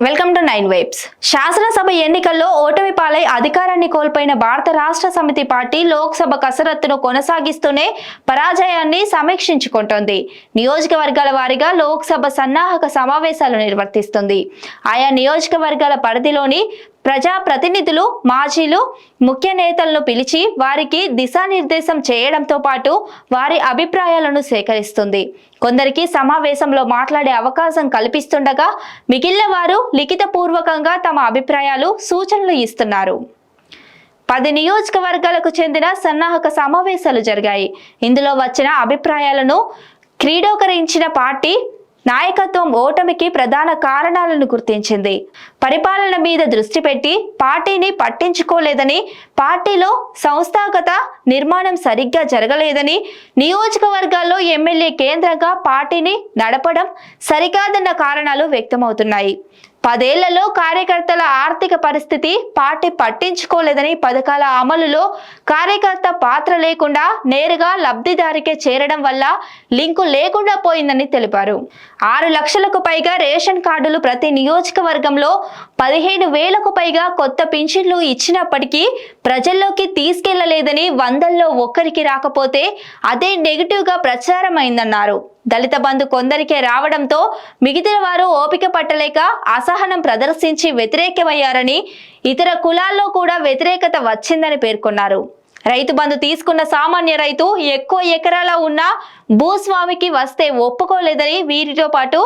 Welcome to 9 vibes. శాసనసభ ఎన్నికల్లో ఓటమి పాలై అధికారాన్ని కోల్పోయిన భారత రాష్ట్ర సమితి పార్టీ లోక్సభ కసరత్తును కొనసాగిస్తూనే పరాజయాన్ని సమీక్షించుకుంటోంది. నియోజకవర్గాల వారీగా లోక్సభ సన్నాహక సమావేశాలు నిర్వర్తిస్తుంది. ఆయా నియోజకవర్గాల పరిధిలోని ప్రజాప్రతినిధులు, మాజీలు, ముఖ్య నేతలను పిలిచి వారికి దిశానిర్దేశం చేయడంతో పాటు వారి అభిప్రాయాలను సేకరిస్తుంది. కొందరికి సమావేశంలో మాట్లాడే అవకాశం కల్పిస్తుండగా మిగిలిన వారు లిఖితపూర్వకంగా తమ అభిప్రాయాలు, సూచనలు ఇస్తున్నారు. 10 నియోజకవర్గాలకు చెందిన సన్నాహక సమావేశాలు జరిగాయి. ఇందులో వచ్చిన అభిప్రాయాలను క్రోడీకరించిన పార్టీ నాయకత్వం ఓటమికి ప్రధాన కారణాలను గుర్తించింది. పరిపాలన మీద దృష్టి పెట్టి పార్టీని పట్టించుకోలేదని, పార్టీలో సంస్థాగత నిర్మాణం సరిగ్గా జరగలేదని, నియోజకవర్గాల్లో ఎమ్మెల్యే కేంద్రంగా పార్టీని నడపడం సరికాదన్న కారణాలు వ్యక్తమవుతున్నాయి. 10 ఏళ్లలో కార్యకర్తల ఆర్థిక పరిస్థితి పార్టీ పట్టించుకోలేదని, పథకాల అమలులో కార్యకర్త పాత్ర లేకుండా నేరుగా లబ్ధిదారికే చేరడం వల్ల లింకు లేకుండా పోయిందని తెలిపారు. 6 లక్షలకు పైగా రేషన్ కార్డులు ప్రతి నియోజకవర్గంలో 15,000కు పైగా కొత్త పింఛన్లు ఇచ్చినప్పటికీ ప్రజల్లోకి తీసుకెళ్లలేదని, 100లో ఒక్కరికి రాకపోతే అదే నెగిటివ్ గా ప్రచారమైందన్నారు. దళిత బంధు కొందరికే రావడంతో మిగతా వారు ఓపిక పట్టలేక అసహనం ప్రదర్శించి వ్యతిరేకమయ్యారని, ఇతర కులాల్లో కూడా వ్యతిరేకత వచ్చిందని పేర్కొన్నారు. రైతు బంధు తీసుకున్న సామాన్య రైతు ఎక్కువ ఎకరాల ఉన్న భూస్వామికి వస్తే ఒప్పుకోలేదని, వీరితో పాటు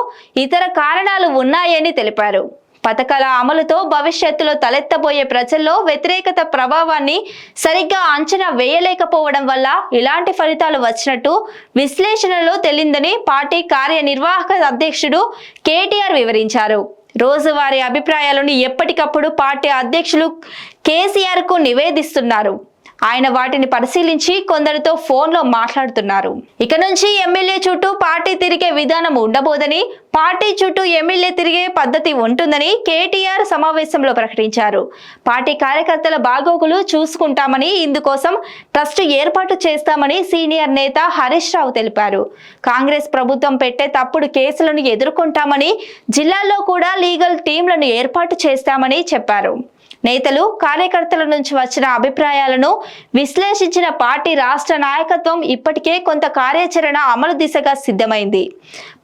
ఇతర కారణాలు ఉన్నాయని తెలిపారు. పథకాల అమలుతో భవిష్యత్తులో తలెత్తబోయే ప్రజల్లో వ్యతిరేకత ప్రభావాన్ని సరిగ్గా అంచనా వేయలేకపోవడం వల్ల ఇలాంటి ఫలితాలు వచ్చినట్టు విశ్లేషణలో తేలిందని పార్టీ కార్యనిర్వాహక అధ్యక్షుడు కేటీఆర్ వివరించారు. రోజువారీ అభిప్రాయాలను ఎప్పటికప్పుడు పార్టీ అధ్యక్షులు కేసీఆర్ కు నివేదిస్తున్నారు. ఆయన వాటిని పరిశీలించి కొందరితో ఫోన్లో మాట్లాడుతున్నారు. ఇక నుంచి ఎమ్మెల్యే చుట్టూ పార్టీ తిరిగే విధానం ఉండబోదని, పార్టీ చుట్టూ ఎమ్మెల్యే తిరిగే పద్ధతి ఉంటుందని కేటీఆర్ సమావేశంలో ప్రకటించారు. పార్టీ కార్యకర్తల బాగోగులు చూసుకుంటామని, ఇందుకోసం ట్రస్ట్ ఏర్పాటు చేస్తామని సీనియర్ నేత హరీష్ రావు తెలిపారు. కాంగ్రెస్ ప్రభుత్వం పెట్టే తప్పుడు కేసులను ఎదుర్కొంటామని, జిల్లాల్లో కూడా లీగల్ టీంలను ఏర్పాటు చేస్తామని చెప్పారు. నేతలు, కార్యకర్తల నుంచి వచ్చిన అభిప్రాయాలను విశ్లేషించిన పార్టీ రాష్ట్ర నాయకత్వం ఇప్పటికే కొంత కార్యాచరణ అమలు దిశగా సిద్ధమైంది.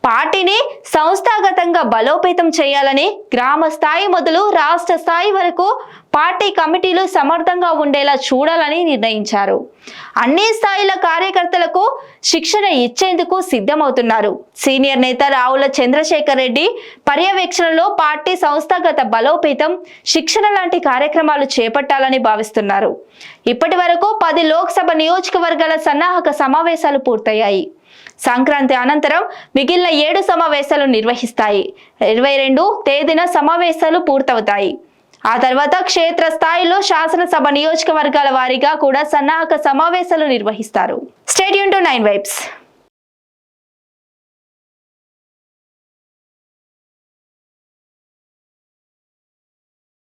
పార్టీని సంస్థాగతంగా బలోపేతం చేయాలని, గ్రామ స్థాయి మొదలు రాష్ట్ర స్థాయి వరకు పార్టీ కమిటీలు సమర్థంగా ఉండేలా చూడాలని నిర్ణయించారు. అన్ని స్థాయిల కార్యకర్తలకు శిక్షణ ఇచ్చేందుకు సిద్ధమవుతున్నారు. సీనియర్ నేత రావుల చంద్రశేఖర్ రెడ్డి పర్యవేక్షణలో పార్టీ సంస్థాగత బలోపేతం, శిక్షణ లాంటి కార్యక్రమాలు చేపట్టాలని భావిస్తున్నారు. ఇప్పటి వరకు 10 లోక్సభ నియోజకవర్గాల సన్నాహక సమావేశాలు పూర్తయ్యాయి. సంక్రాంతి అనంతరం మిగిలిన 7 సమావేశాలు నిర్వహిస్తాయి. 22 తేదీన సమావేశాలు పూర్తవుతాయి. ఆ తర్వాత క్షేత్ర స్థాయిలో శాసనసభ నియోజకవర్గాల వారీగా కూడా సన్నాహక సమావేశాలు నిర్వహిస్తారు. Stay tune to 9 vibes.